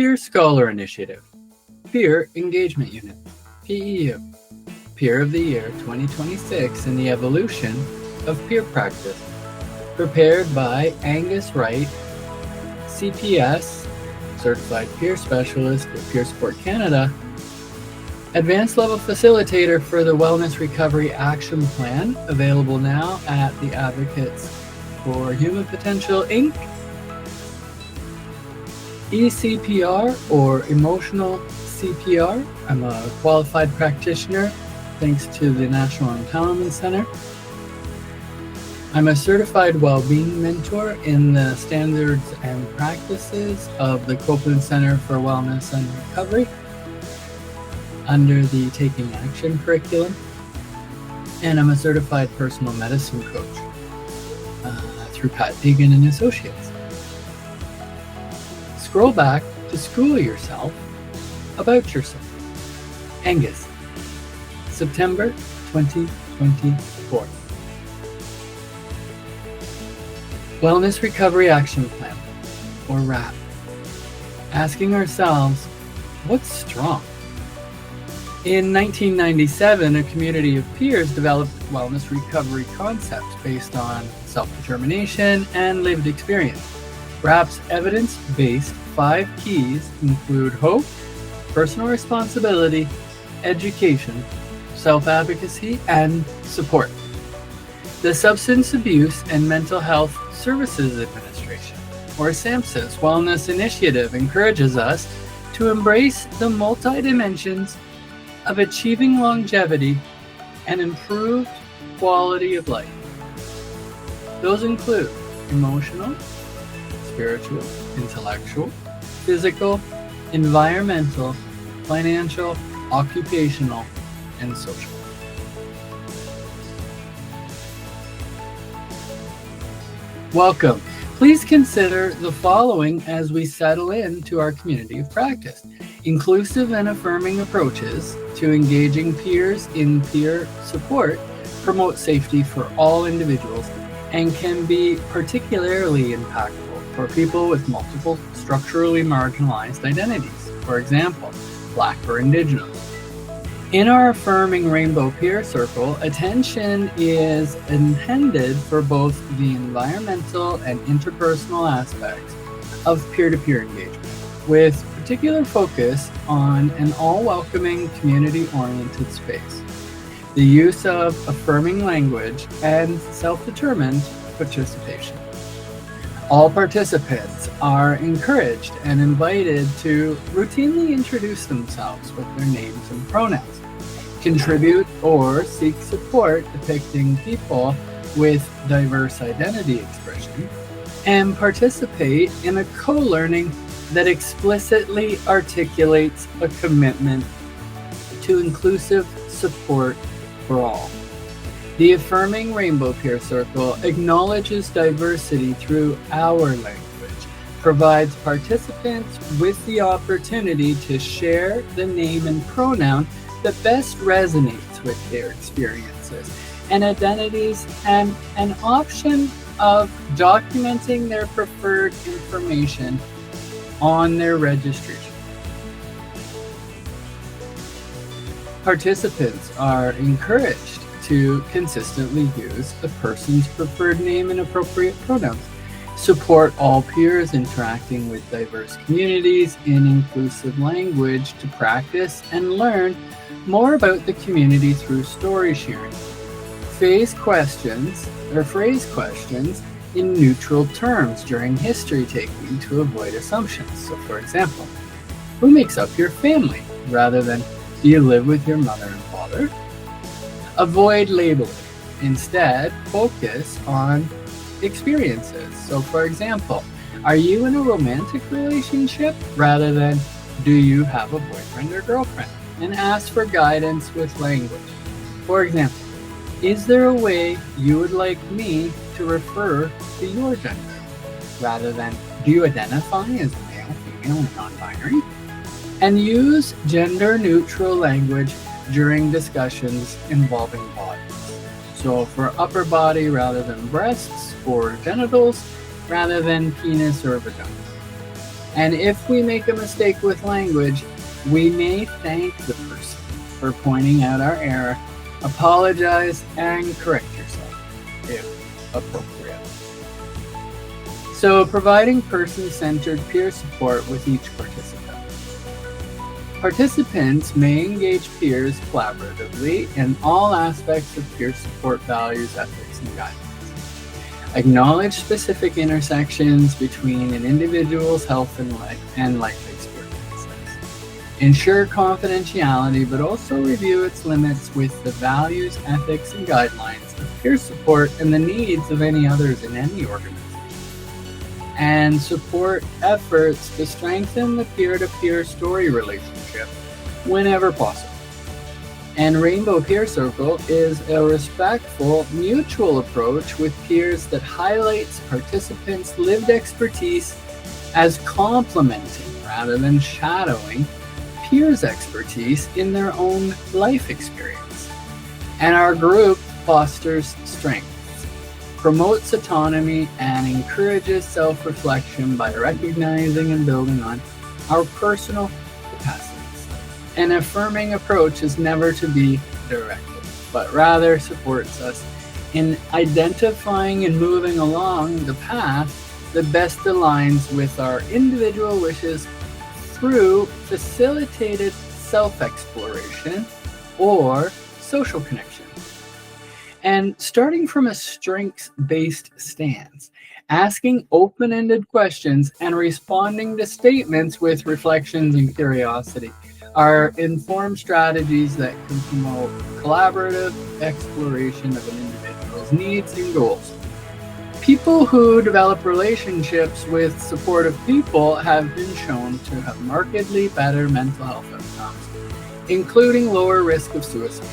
Peer Scholar Initiative, Peer Engagement Unit, PEU, Peer of the Year 2026 in the Evolution of Peer Practice, prepared by Angus, Wright, CPS, Certified Peer Specialist with Peer Support Canada, Advanced Level Facilitator for the Wellness Recovery Action Plan, available now at the Advocates for Human Potential, Inc., ECPR, or Emotional CPR. I'm a qualified practitioner, thanks to the National Empowerment Center. I'm a certified well-being mentor in the standards and practices of the Copeland Center for Wellness and Recovery under the Taking Action curriculum. And I'm a certified personal medicine coach through Pat Deegan and Associates. Scroll back to school yourself about yourself. Angus, September 2024. Wellness Recovery Action Plan, or WRAP. Asking ourselves, what's strong? In 1997, a community of peers developed wellness recovery concepts based on self-determination and lived experience. WRAP's evidence-based 5 keys include hope, personal responsibility, education, self-advocacy, and support. The Substance Abuse and Mental Health Services Administration, or SAMHSA's Wellness Initiative, encourages us to embrace the multi-dimensions of achieving longevity and improved quality of life. Those include emotional, spiritual, intellectual, physical, environmental, financial, occupational, and social. Welcome. Please consider the following as we settle into our community of practice. Inclusive and affirming approaches to engaging peers in peer support promote safety for all individuals and can be particularly impactful for people with multiple structurally marginalized identities, for example, Black or Indigenous. In our Affirming Rainbow Peer Circle, attention is intended for both the environmental and interpersonal aspects of peer-to-peer engagement, with particular focus on an all-welcoming, community-oriented space, the use of affirming language, and self-determined participation. All participants are encouraged and invited to routinely introduce themselves with their names and pronouns, contribute or seek support depicting people with diverse identity expression, and participate in a co-learning that explicitly articulates a commitment to inclusive support for all. The Affirming Rainbow Peer Circle acknowledges diversity through our language, provides participants with the opportunity to share the name and pronoun that best resonates with their experiences and identities, and an option of documenting their preferred information on their registration. Participants are encouraged to consistently use a person's preferred name and appropriate pronouns, support all peers interacting with diverse communities in inclusive language to practice and learn more about the community through story sharing, phrase questions in neutral terms during history taking to avoid assumptions. So, for example, who makes up your family, rather than do you live with your mother and father? Avoid labeling. Instead, focus on experiences. So, for example, are you in a romantic relationship, rather than do you have a boyfriend or girlfriend? And ask for guidance with language. For example, is there a way you would like me to refer to your gender, rather than do you identify as male, female, and non-binary? And use gender-neutral language during discussions involving bodies. So for upper body rather than breasts, or genitals rather than penis or vagina. And if we make a mistake with language, we may thank the person for pointing out our error, apologize, and correct yourself if appropriate. So, providing person-centered peer support with each participant. Participants may engage peers collaboratively in all aspects of peer support values, ethics, and guidelines. Acknowledge specific intersections between an individual's health and life experiences. Ensure confidentiality, but also review its limits with the values, ethics, and guidelines of peer support and the needs of any others in any organization. And support efforts to strengthen the peer-to-peer story relationship whenever possible. And Rainbow Peer Circle is a respectful, mutual approach with peers that highlights participants' lived expertise as complementing rather than shadowing peers' expertise in their own life experience. And our group fosters strength, promotes autonomy, and encourages self-reflection by recognizing and building on our personal capacities. An affirming approach is never to be directive, but rather supports us in identifying and moving along the path that best aligns with our individual wishes through facilitated self-exploration or social connection. And starting from a strengths-based stance, asking open-ended questions and responding to statements with reflections and curiosity are informed strategies that can promote collaborative exploration of an individual's needs and goals. People who develop relationships with supportive people have been shown to have markedly better mental health outcomes, including lower risk of suicide.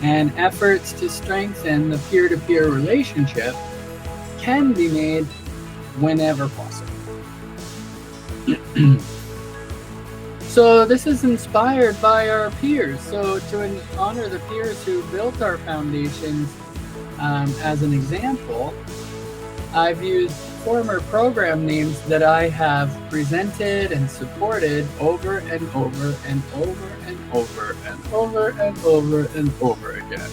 And efforts to strengthen the peer-to-peer relationship can be made whenever possible. So this is inspired by our peers. So to honor the peers who built our foundations, as an example, I've used former program names that I have presented and supported over and over and over and over and over and over and over again.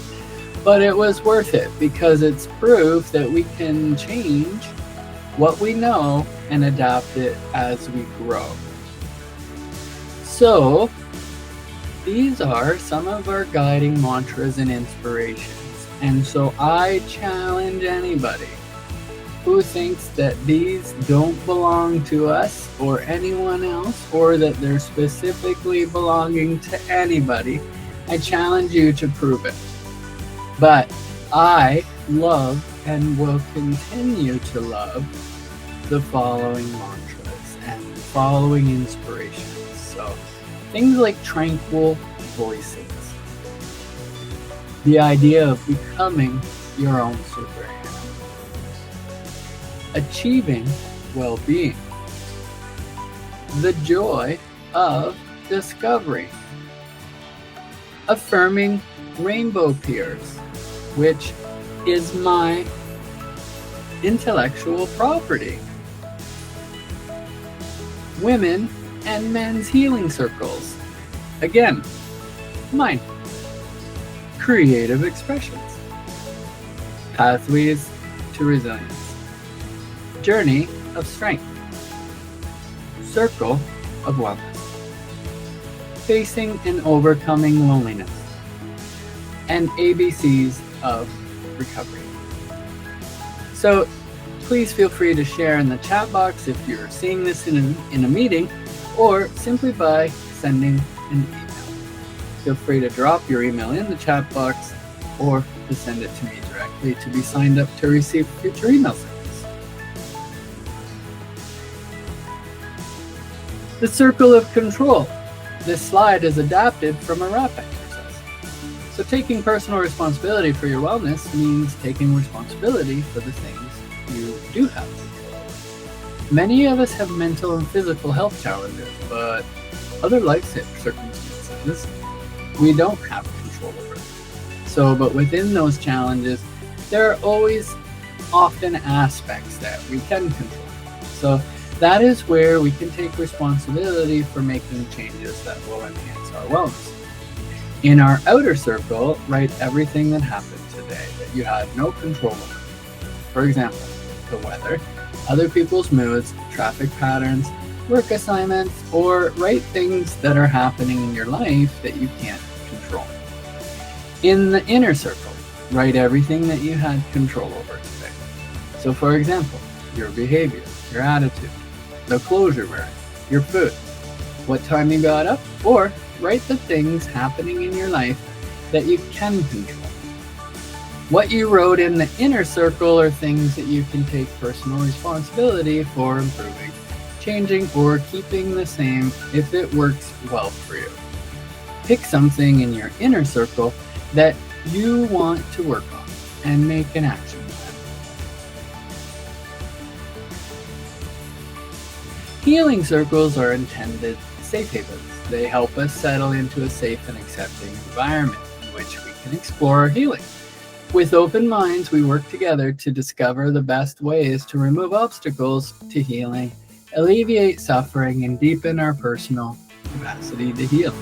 But it was worth it because it's proof that we can change what we know and adapt it as we grow. So these are some of our guiding mantras and inspirations. And so I challenge anybody who thinks that these don't belong to us or anyone else, or that they're specifically belonging to anybody, I challenge you to prove it. But I love and will continue to love the following mantras and the following inspirations. So things like tranquil voices, the idea of becoming your own superhero, achieving well-being, the joy of discovery, affirming rainbow peers, which is my intellectual property, women and men's healing circles, again, mine, creative expressions, pathways to resilience, journey of strength, circle of wellness, facing and overcoming loneliness, and ABCs of recovery. So please feel free to share in the chat box if you're seeing this in a meeting, or simply by sending an email. Feel free to drop your email in the chat box or to send it to me directly to be signed up to receive future emails. The circle of control. This slide is adapted from a RAP exercise. So taking personal responsibility for your wellness means taking responsibility for the things you do have control over. Many of us have mental and physical health challenges, but other life circumstances we don't have control over. But within those challenges, there are always often aspects that we can control. So That is where we can take responsibility for making changes that will enhance our wellness. In our outer circle, write everything that happened today that you had no control over. For example, the weather, other people's moods, traffic patterns, work assignments, or write things that are happening in your life that you can't control. In the inner circle, write everything that you had control over today. So for example, your behavior, your attitude, the clothes you're wearing, your food, what time you got up, or write the things happening in your life that you can control. What you wrote in the inner circle are things that you can take personal responsibility for improving, changing, or keeping the same if it works well for you. Pick something in your inner circle that you want to work on and make an action plan. Healing circles are intended safe havens. They help us settle into a safe and accepting environment in which we can explore our healing. With open minds, we work together to discover the best ways to remove obstacles to healing, alleviate suffering, and deepen our personal capacity to heal.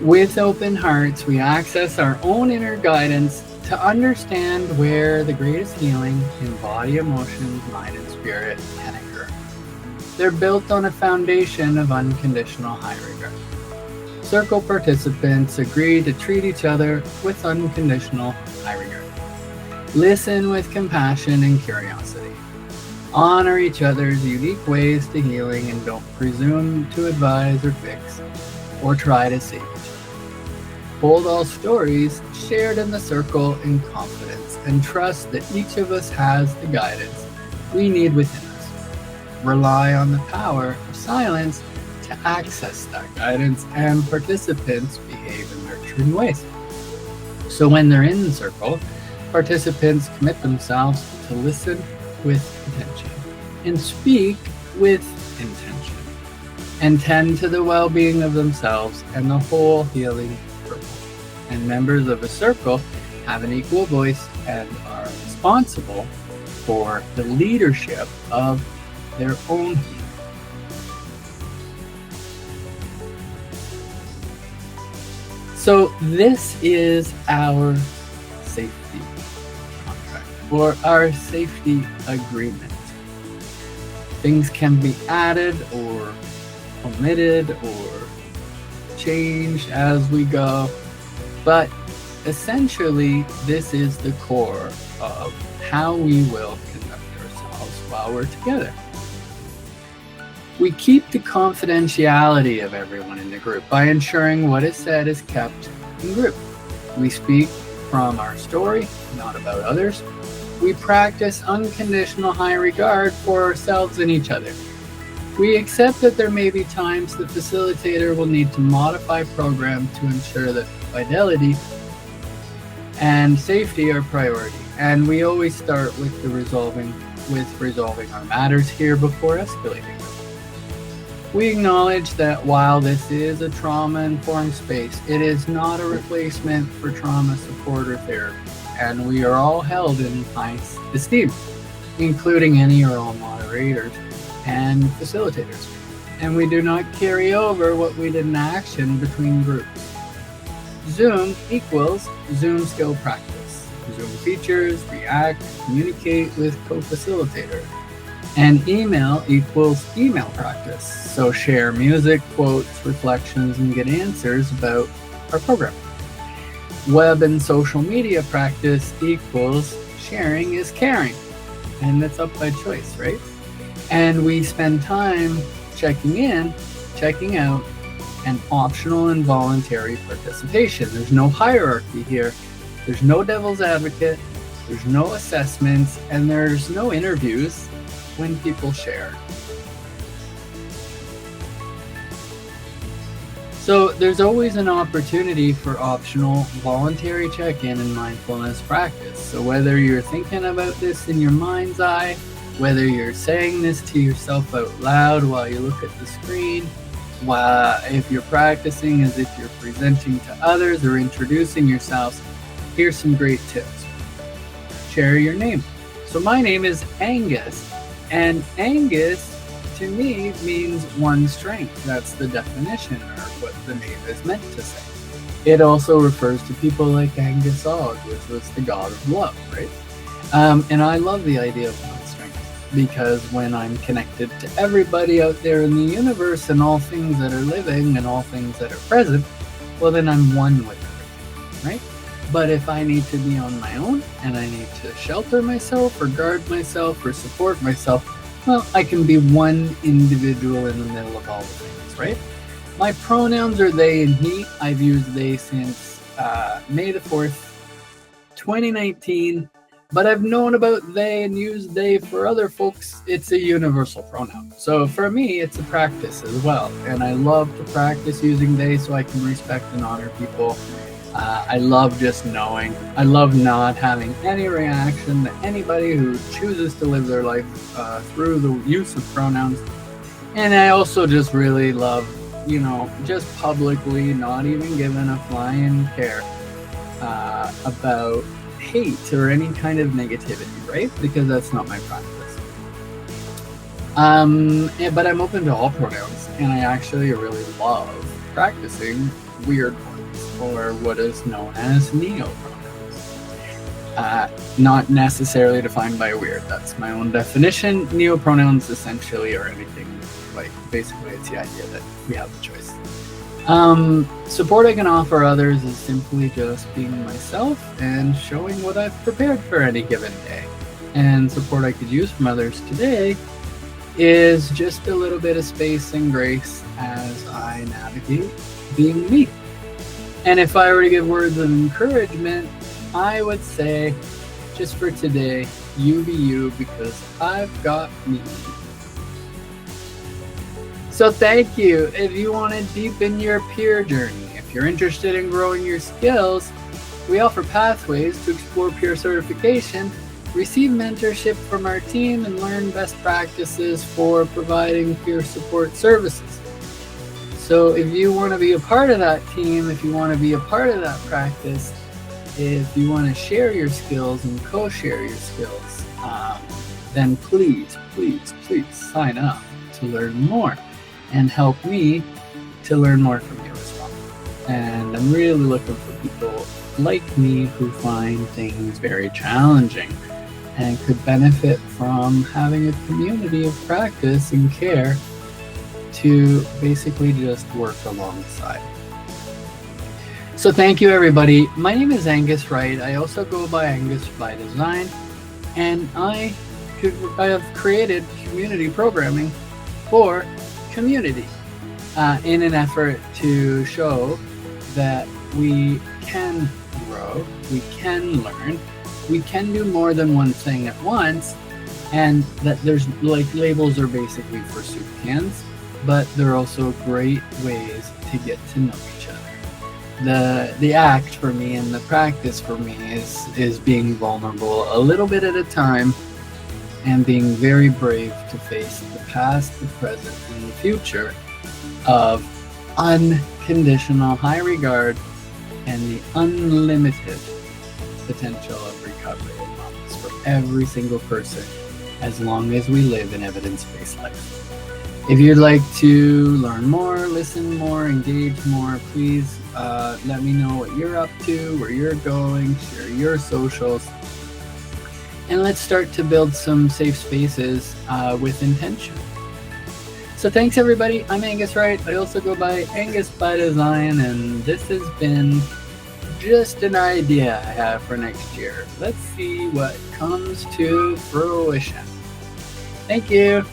With open hearts, we access our own inner guidance to understand where the greatest healing in body, emotions, mind, and spirit can occur. They're built on a foundation of unconditional high regard. Circle participants agree to treat each other with unconditional high regard. Listen with compassion and curiosity. Honor each other's unique ways to healing and don't presume to advise or fix or try to save each other. Hold all stories shared in the circle in confidence and trust that each of us has the guidance we need within us. Rely on the power of silence to access that guidance, and participants behave in nurturing ways. So when they're in the circle, participants commit themselves to listen with attention and speak with intention and tend to the well-being of themselves and the whole healing circle. And members of a circle have an equal voice and are responsible for the leadership of their own healing. So this is our safety contract or our safety agreement. Things can be added or omitted or changed as we go, but essentially this is the core of how we will conduct ourselves while we're together. We keep the confidentiality of everyone in the group by ensuring what is said is kept in group. We speak from our story, not about others. We practice unconditional high regard for ourselves and each other. We accept that there may be times the facilitator will need to modify program to ensure that fidelity and safety are priority. And we always start with resolving our matters here before escalating them. We acknowledge that while this is a trauma-informed space, it is not a replacement for trauma support or therapy, and we are all held in high esteem, including any or all moderators and facilitators. And we do not carry over what we did in action between groups. Zoom equals Zoom skill practice. Zoom features, react, communicate with co-facilitator. And email equals email practice. So share music, quotes, reflections, and get answers about our program. Web and social media practice equals sharing is caring. And that's up by choice, right? And we spend time checking in, checking out, and optional and voluntary participation. There's no hierarchy here. There's no devil's advocate. There's no assessments, and there's no interviews when people share. So there's always an opportunity for optional voluntary check-in and mindfulness practice. So whether you're thinking about this in your mind's eye, whether you're saying this to yourself out loud while you look at the screen, if you're practicing as if you're presenting to others or introducing yourselves, here's some great tips. Share your name. So my name is Angus. And Angus to me means one strength. That's the definition, or what the name is meant to say. It also refers to people like Angus, which was the god of love, right? And I love the idea of one strength, because when I'm connected to everybody out there in the universe and all things that are living and all things that are present, well, then I'm one with everything, right? But if I need to be on my own and I need to shelter myself or guard myself or support myself, well, I can be one individual in the middle of all the things, right? My pronouns are they and he. I've used they since May the 4th, 2019. But I've known about they and used they for other folks. It's a universal pronoun. So for me, it's a practice as well. And I love to practice using they so I can respect and honor people. I love just knowing. I love not having any reaction to anybody who chooses to live their life through the use of pronouns. And I also just really love, just publicly not even giving a flying care about hate or any kind of negativity, right? Because that's not my practice. But I'm open to all pronouns, and I actually really love practicing weird ones, or what is known as neo-pronouns. Not necessarily defined by weird. That's my own definition. Neo-pronouns essentially are anything, basically it's the idea that we have the choice. Support I can offer others is simply just being myself and showing what I've prepared for any given day. And support I could use from others today is just a little bit of space and grace as I navigate being me. And if I were to give words of encouragement, I would say, just for today, you be you, because I've got me. So thank you. If you want to deepen your peer journey, if you're interested in growing your skills, we offer pathways to explore peer certification, receive mentorship from our team, and learn best practices for providing peer support services. So if you want to be a part of that team, if you want to be a part of that practice, if you want to share your skills and co-share your skills, then please sign up to learn more and help me to learn more from you as well. And I'm really looking for people like me who find things very challenging and could benefit from having a community of practice and care to basically just work alongside. So thank you, everybody. My name is Angus Wright. I also go by Angus by Design, and I have created community programming for community in an effort to show that we can grow, we can learn, we can do more than one thing at once, and that there's labels are basically for soup cans, but they're also great ways to get to know each other. The act for me and the practice for me is being vulnerable a little bit at a time and being very brave to face the past, the present, and the future of unconditional high regard and the unlimited potential of recovery and wellness for every single person as long as we live in evidence-based life. If you'd like to learn more, listen more, engage more, please let me know what you're up to, where you're going, share your socials, and let's start to build some safe spaces with intention. So thanks, everybody. I'm Angus Wright. I also go by Angus by Design, and this has been just an idea I have for next year. Let's see what comes to fruition. Thank you.